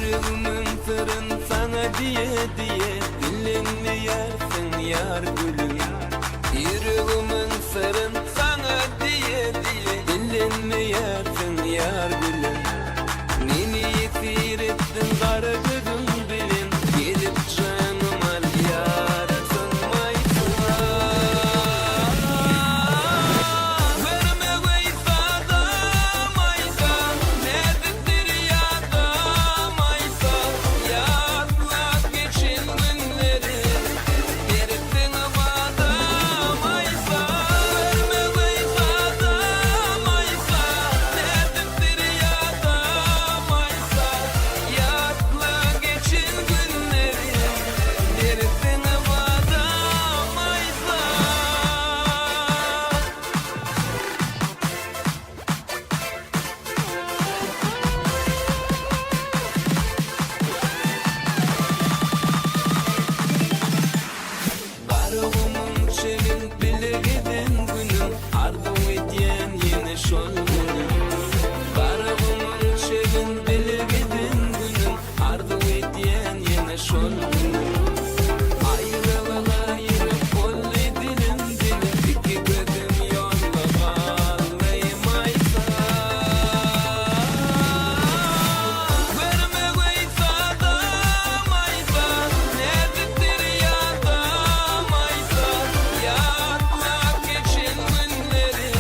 Yüreğimin sırrın sana diye diye dinlenmeyersin yar gülüm. Yüreğimin sırrın sana diye diye dinlenmeyersin yar gülüm. Meni yitir ettin kara gözüm bilin, gelip canım al yarasın Maysa. Verme Maysa da Maysa, nerededir ya da Maysa. Yatlak geçin günleri, gerektin havada Maysa. Verme Maysa da Maysa, nerededir ya da Maysa. Yatlak geçin günleri, gerektin havada Maysa. Barığımın çelin bilelikden günüm, ardı etyen yine şol günüm. Barığımın çelin bilelikden günüm, ardı etyen yine şol günüm. Ayrılığa yürüp kolli dilim dilim, iki gözüm yolla bağlay Maysa. Verme Maysa da Maysa, nerededir ya da Maysa. Yatlak geçin günleri,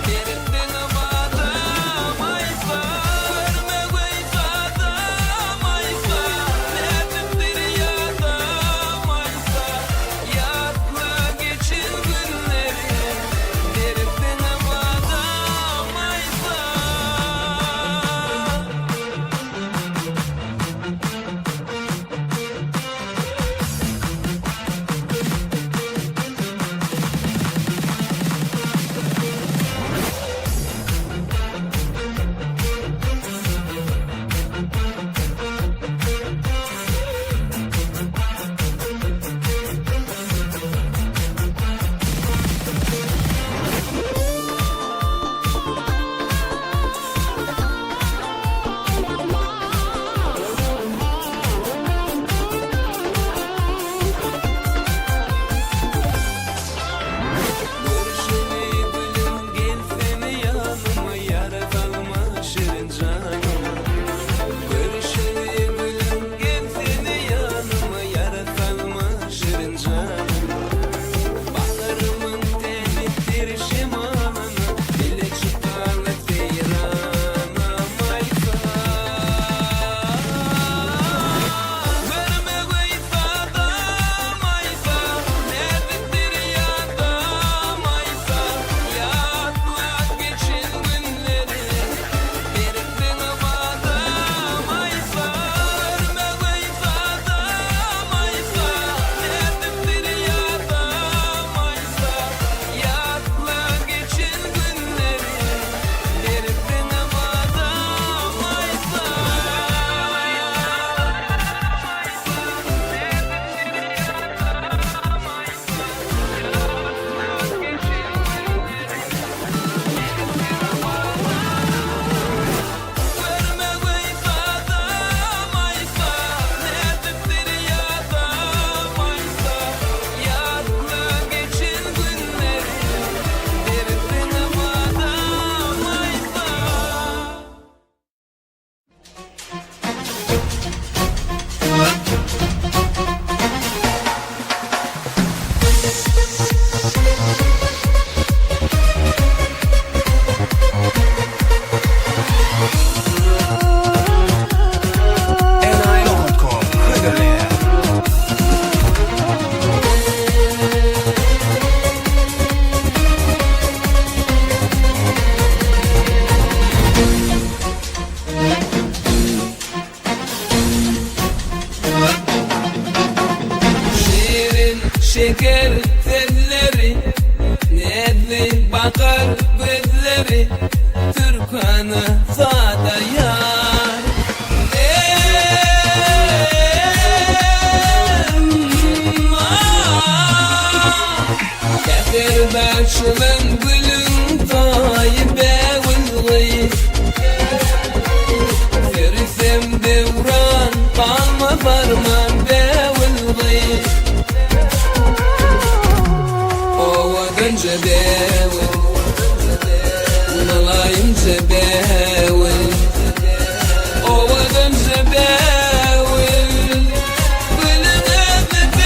gerektin havada Maysa. Verme Maysa da Maysa, nerededir ya da Maysa. Yatlak geçin günleri, gerektin havada Maysa. Görüşeli gülüm gelsene yanıma, yara kalma şirin canım. Görüşeli gülüm gelsene yanıma, yara kalma şirin canım. Baharımın tenettir şimalını, bile çıkarla seyrana Maysa. Verme Maysa da Maysa, nerededir ya da Maysa. Yatlak geçin günleri, gerektin havada Maysa. Verme Maysa da Maysa, nerededir ya da Maysa. Yatlak geçin günleri, gerektin havada Maysa. Verme Maysa da Maysa, nerededir ya da Maysa. Yatlak geçin günleri, gerektin havada Maysa. Şirin şeker telleri, nedli bakar gözleri, Türkmen'e sada yar. Getir başımın gülün Tahyr Bagul. Ferisem devran zebewil, ovadan zebewil, bilene zebewil.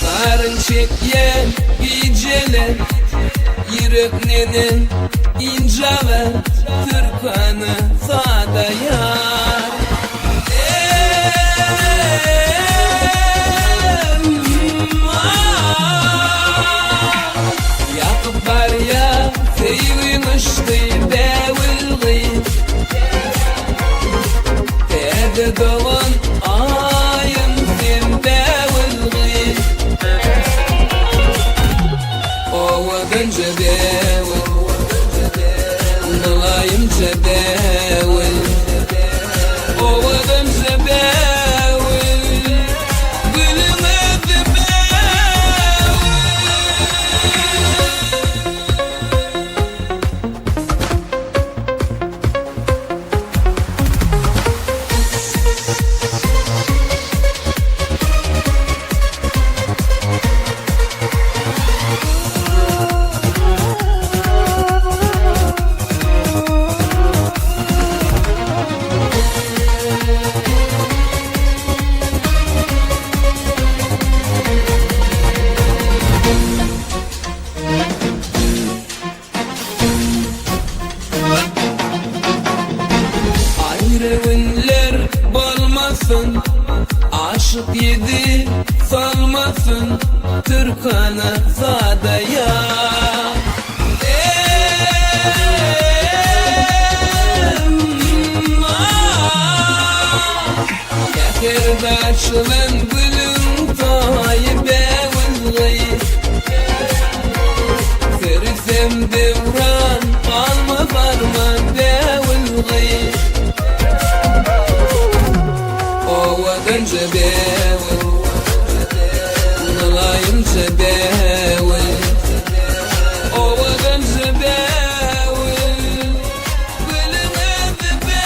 Sarın çekyen geceler, yüreklerin inceler, Türkmen'i sada yar. Yakıp var ya, sevmişti bevilgi, Tede dolan ayın sen bevilgi, ovadan zebewil, nalayım zebewil, ovadan zebewil, bilene zebewil. Ayrılınlar bolmasın, aşık yedi salmasın, Türkmen'e sada yar. Ýetirmek gülün Tahyr, sersem devran alma farman bevilgi, ovadan zebewil, nalayım zebewil, ovadan zebewil, bilene zebewil.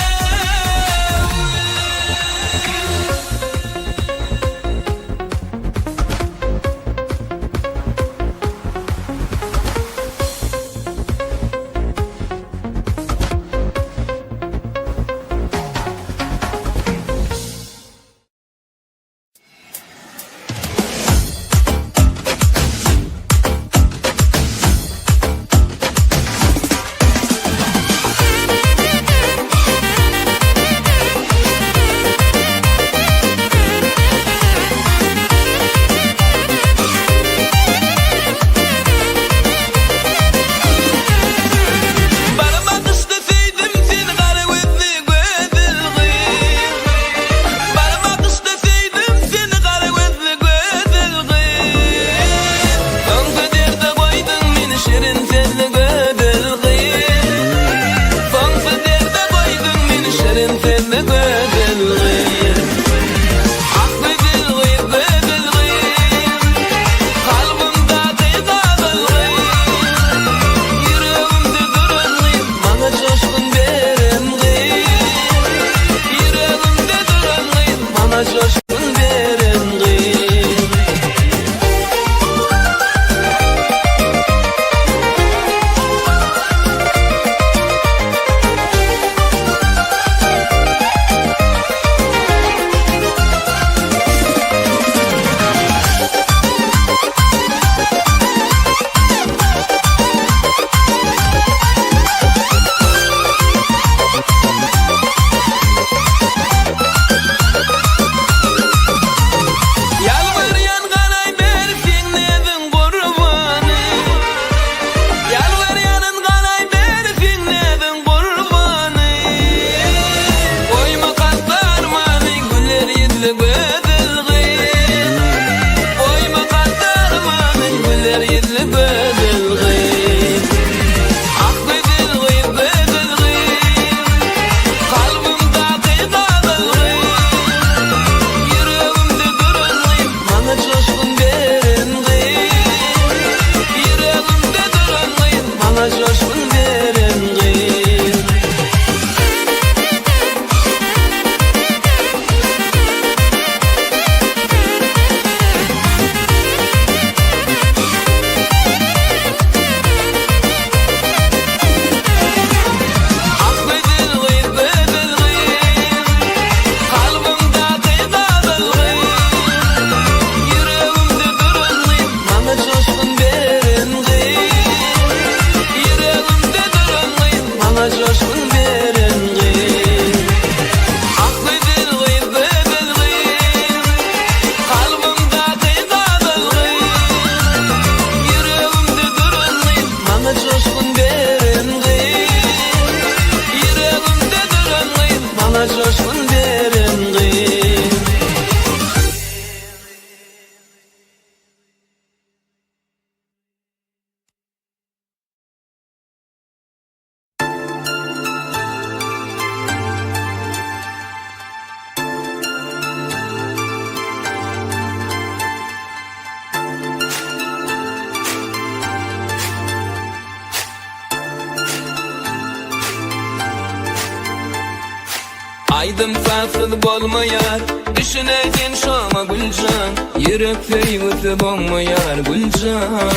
Aydım fasıl bolmayar, düşüneceksin şoma Guljan. Yürek feyyutu bolmayar Guljan.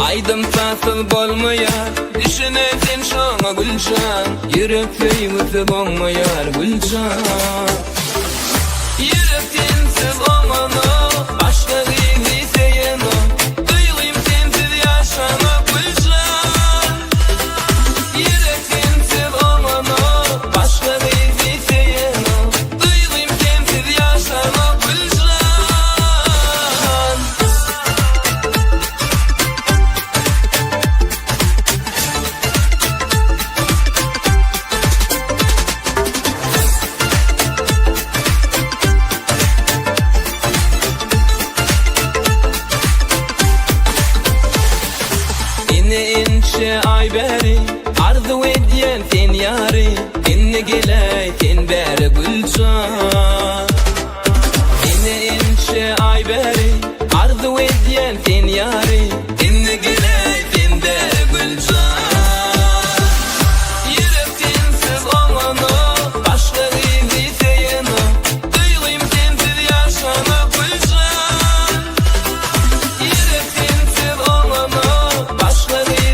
Aydım fasıl bolmayar, düşüneceksin şoma Guljan. Yürek feyyutu bolmayar Guljan. Yürek sensiz olmana, başka gibi seyena. Duyguym sensiz yaşama Guljan. Yürek sensiz olmana, başka gibi seyena. Duyguym sensiz yaşama Guljan. Ay beri arzu ediyen sen yari, inne geley sen beri Guljan. İnne inşe ay beri arzu ediyen sen yari, inne geley sen beri Guljan. Yürek sensiz olmana, başka gibi seyena. Duyguym sensiz yaşana Guljan. Yürek sensiz olmana, başka gibi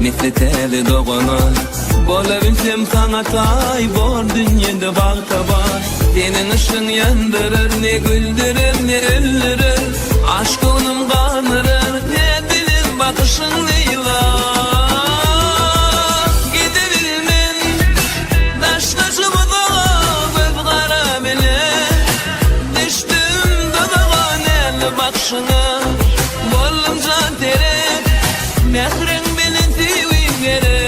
misli teli doğanar. Bolabilsem sana tay, bor dünyada bağ tabar. Senin ışın yandırır, ne güldürür ne öldürür. Aşk onun kanırır, ne dilir bakışın Leyla. Gidebilmen, taşlaşımda göz kara bile. Düştüm dadağa nel bakışına, bolunca terek, mehrin beni sevim gerek.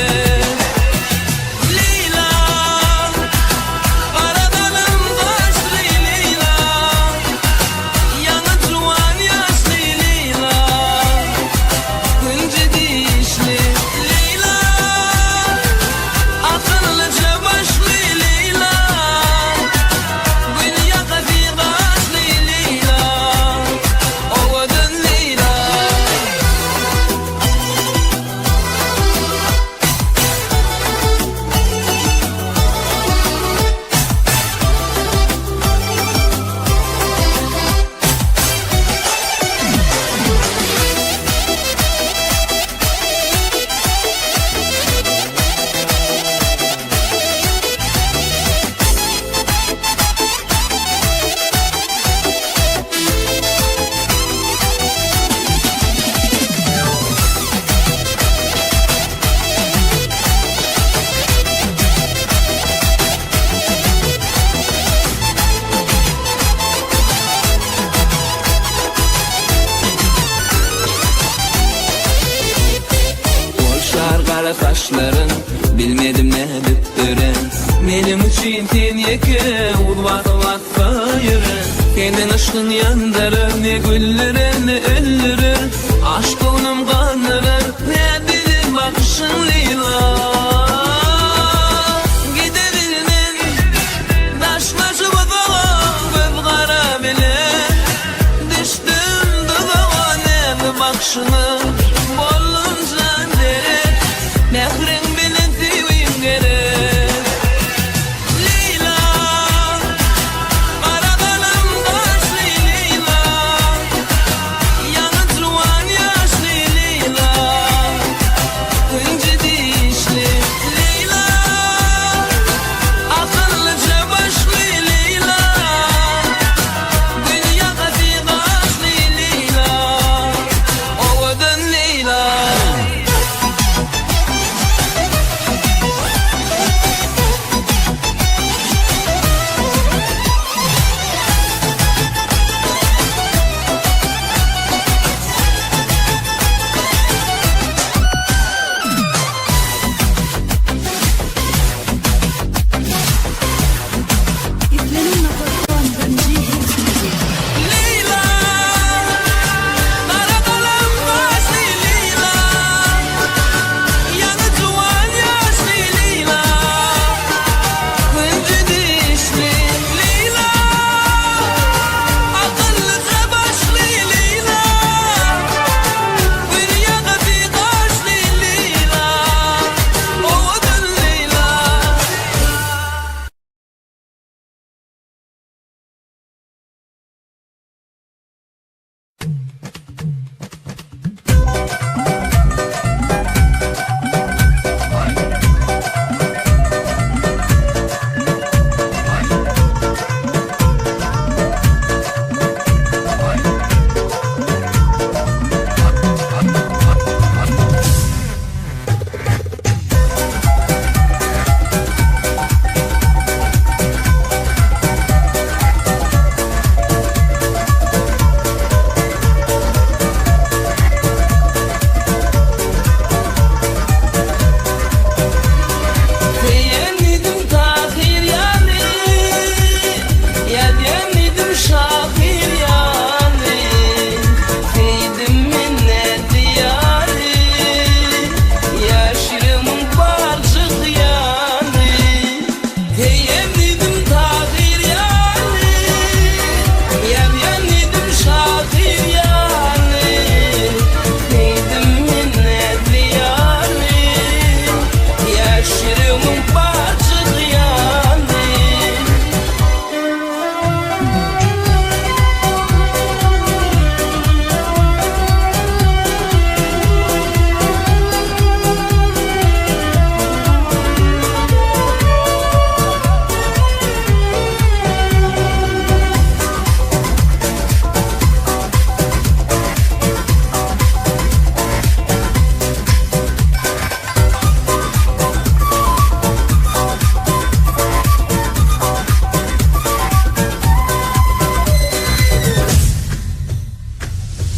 bakışların bilmedim ne düttüren. Benim için ten yeke urvat vatfayırı. Senin aşkın yandırır, ne güllerir ne öldürür. Aşk onum kanırır, ne bilir bakışın Leyla. Giderilinin taşlaşı bazağa göz kara bile. Düştüm dudağa ne bakışını bolunca dere. Mehrin bilen sevim gerek. Leyla, kara kalem kaşlı Leyla. Yanı truan yaşlı Leyla. Kınca dişli Leyla. Akıllıca başlı Leyla. Dünya kadar kaşlı Leyla. Ovadan Leyla. Leyla, kara kalem kaşlı Leyla. Yanı tuvan yaşlı Leyla. Kıncı dişli Leyla. Akıllıca başlı Leyla. Dünya kadar kaşlı Leyla. Ovadan Leyla. Beğenmedim Tahyr yaly, beğenmedim şakir yaly. Sevdim minnetli yaly, yaşırımın barcık yaly. Beğenmedim Tahyr yaly, beğenmedim şakir yaly. Sevdim minnetli yaly, yaşırımın barcık yaly.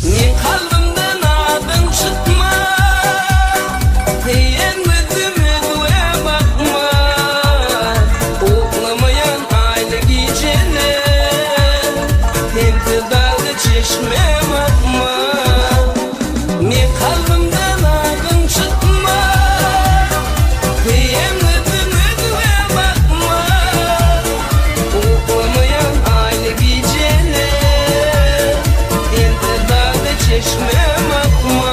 Ne kalbimden adın çıkma, beğenmedim ödüğe bakma. Oklamayan aile geceler, hem dalga çeşme bakma. Ne kalbimden adın çıkma, beğenmedim ödüğe bakma. Oklamayan aile geceler, hem dalga çeşme bakma.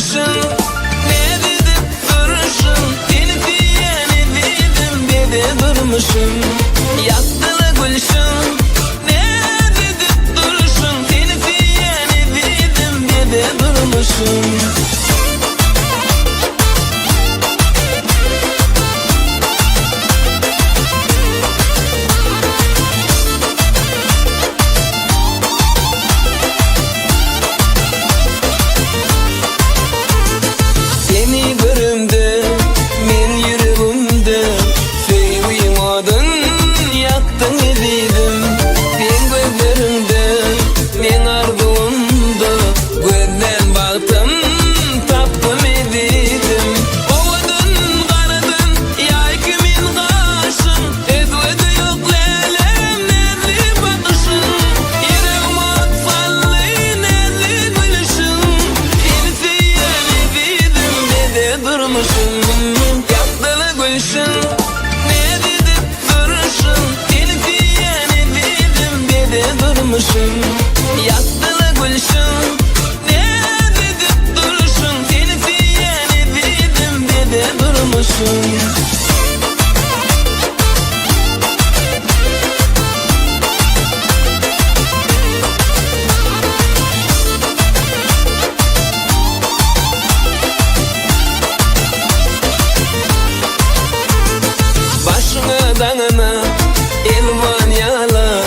gülşün, ne dedip duruşun, seni diyeni dedim dede durmuşum. Yaktılı gülşün, ne dedip duruşun, seni diyeni dedim dede durmuşum. Yaktılı gülşün, ne dedip duruşun, seni diyeni dedim dede durmuşum. Başını dağına elvan yalar,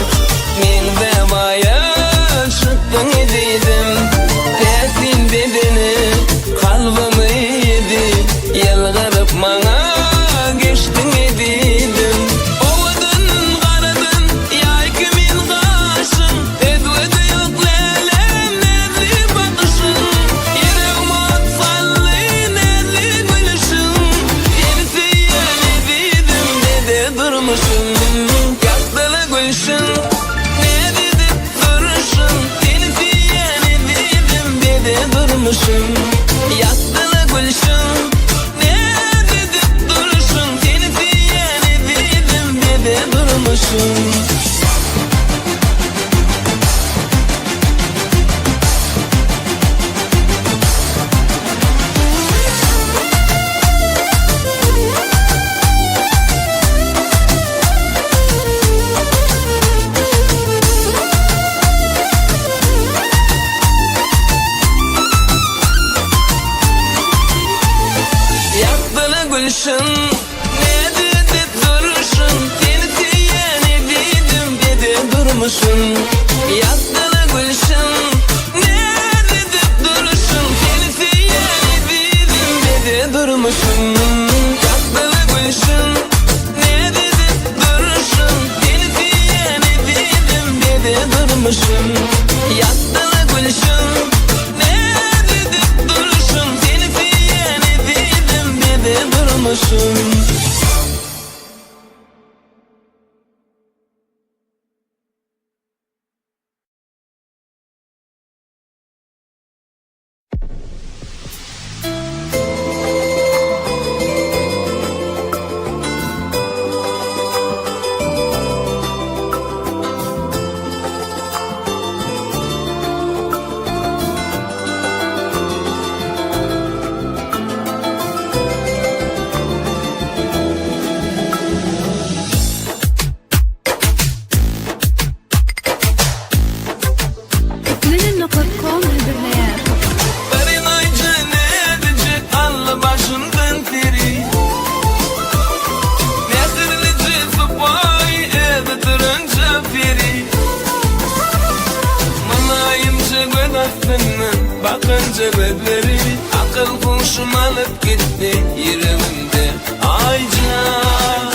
men de bayan çıktın ediydim. Dersin dedeni kalbimi yedi, yalvarıp bana geçtin ediydim. Ovadın karadın yay kimin kaşın, edvedi yok lelem nerli bakışın. Yüreğime sallı nerli gülüşün, seni seyen ediydim dede durmuşum. Yaktılı gülşün, ne dedip duruşun, seni diyeni dedim dede durmuşum. Yaktılı gülşün, ne dedip duruşun, seni diyeni dedim dede durmuşum. Yaktılı gülşün, ne dedip duruşun, seni diyeni dedim dede durmuşum. Yaktılı gülşün, ne dedip duruşun, seni diyeni dedim dede durmuşum. Yaktılı gülşün, ne dedip duruşun, seni diyeni dedim dede durmuşum. Yaktılı gülşün, ne dedip duruşun, seni diyeni dedim dede durmuşum. Bakınca gözleri akıl kuşum alıp gitti yüreğimde. Aýjan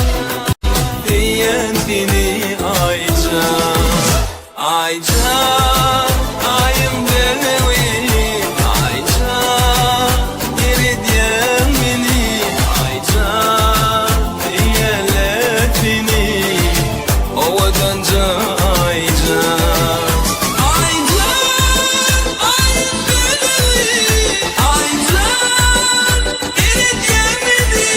diyen seni Aýjan, Aýjan ayım benevi Aýjan geri diyen beni Aýjan diyeler seni ovadanca Aýjan. Geri diyen beni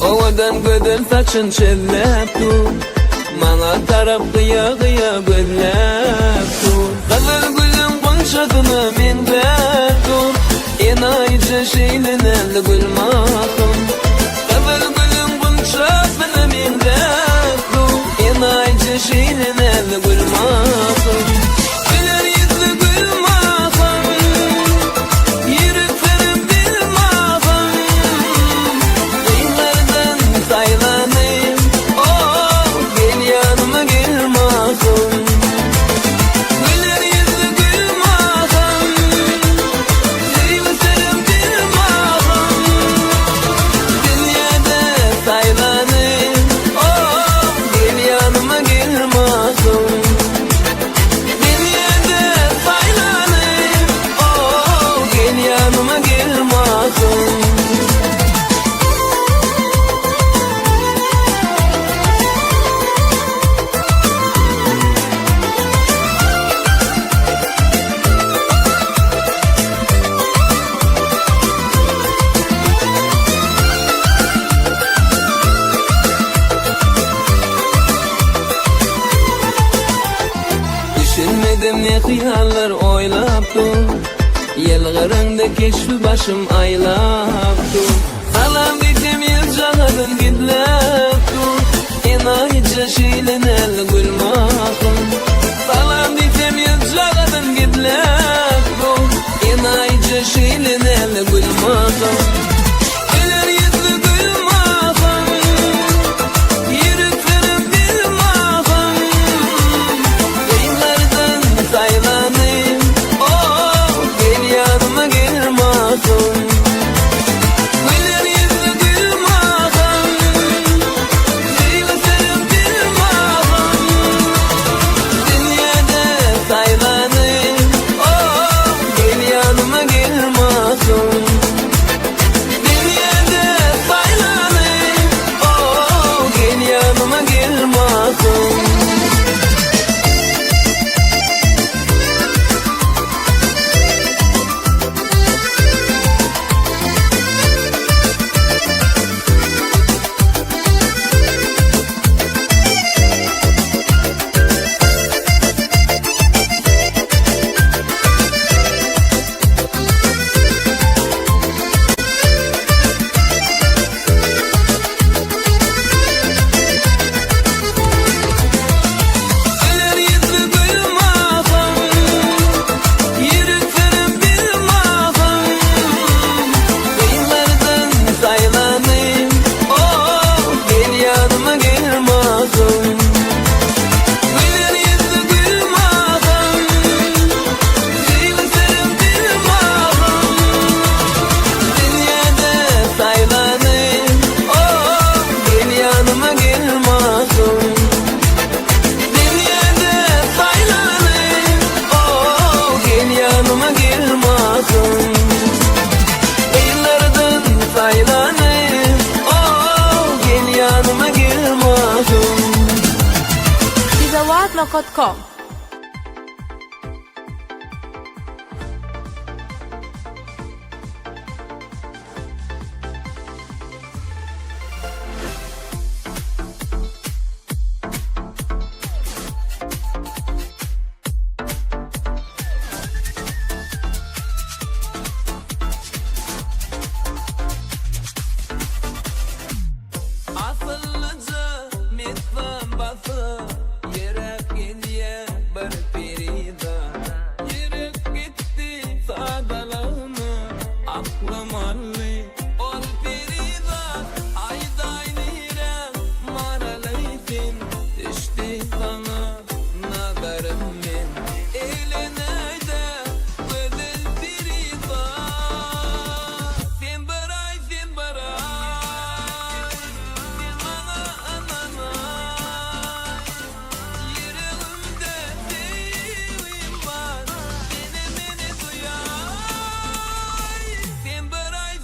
Ovadan gödel saçın çellep dur, mana tarap gıya gıya gözlep dur. Kızıl gülün konşadını minber dur, en ayca şeylenel gül mahım. Kızıl gülün konşadını minber dur, en ayca şeylenel gül mahım. Güler yüzlü gül mahım, yürüklerim bil mahım. Daylardan saylanayım, oh gel yanıma gel mahım. Güler yüzlü gül mahım, sevserim bil mahım. Dünyada saylanayım, oh gel yanıma gel mahım. Dünyada saylanayım, oh gel yanıma gel mahım. Düşünmedim ne hıyallar oylap dur, yelgarında keşfi başım aylap dur. Salam dikim yılcaladın gidlep dur, en ayca şeylenel gül mahım. Salam dikim yılcaladın gidlep dur, en ayca şeylenel gül mahım. Güler yüzlü gül mahım, yürüklerim bil mahım. Daylardan saylanayım, oh gel yanıma gel mahım. Güler yüzlü gül mahım, sevserim bil mahım. Dünyada saylanayım, oh gel yanıma gel mahım. Dünyada saylanayım, oh gel yanıma gel mahım. Güler yüzlü gül mahım, yürüklerim bil mahım. Daylardan saylanayım, oh gel yanıma gel mahım. Güler yüzlü gül mahım, sevserim bil mahım. Dünyada saylanayım, oh gel yanıma gel mahım. Dünyada saylanayım, oh gel yanıma gel mahım. Daylardan saylanayım, oh gel yanıma gel mahım. bizegoşulyň.com Asıllıca mitvan bası, yürek gidiye bir perida. Yürek gitti sadalığını, aklım alli ol perida. Aydaynire maralaysin, düştü sana nadarım men. Elinayda gözel perida. Sen baray, sen baray. Yüreğimde sevim var, seni beni duyar. Sen baray,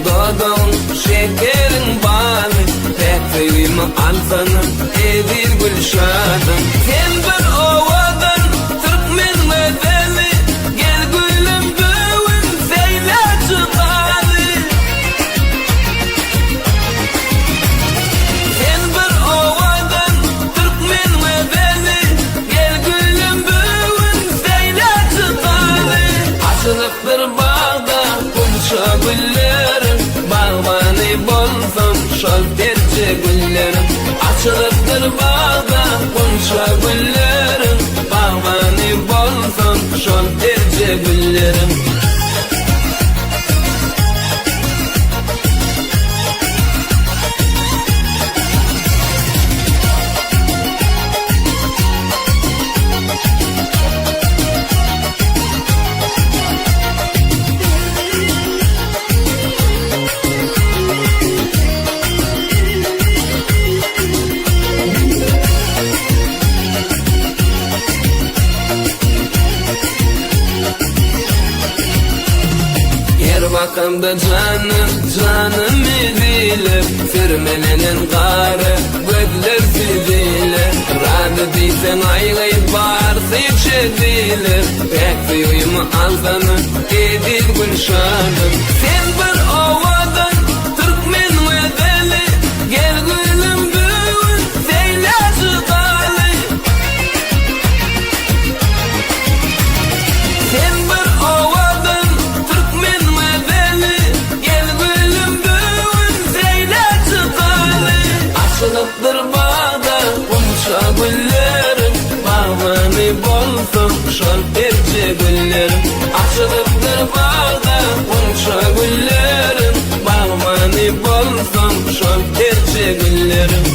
dodon şekerin baly täze alsana edil gulşadan sen bir owadan Turkmen gözeli gel gülüm böwün Saylanan sen bir owadan Turkmen gözeli gel gülüm böwün Saylanan açılıpdyr bağda kunça gullerim bagmany bolsam şol terje gullerim açılıpdyr bağda kunça gullerim bagmany bolsam şol terje gullerim Bakımda canım edilir sürmelenen garı gözler sizilir radı diysen aylayıp bağırsa içedilir pek uyumu alsana edil gülşadım sen bir ovadan Türkmen gözeli gel gülüm böwün Saylanan sen bir ovadan Türkmen açılıpdyr bağda kunça gullerim bagmany bolsam şol terje gullerim açılıpdyr bağda kunça gullerim bagmany bolsam şol terje gullerim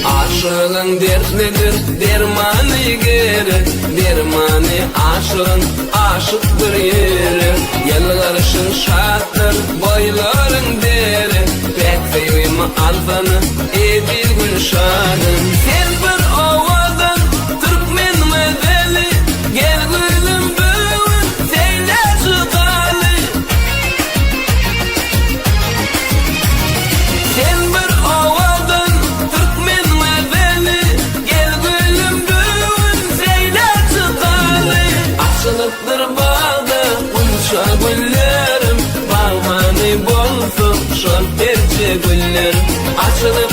aşığın dertlidir dermanı gerek dermanı aşığın aşıktır yeri yalvarışın şarttır boyların deri pek sevimi alsana edil gülşadım sen bir ovadan Türkmen gözeli gel gülüm böwün Saylanan sen bir ovadan Türkmen gözeli gel gülüm böwün Saylanan açılıpdyr bağda kunça gullerim bagmany bolsam şol terje gullerim açılıp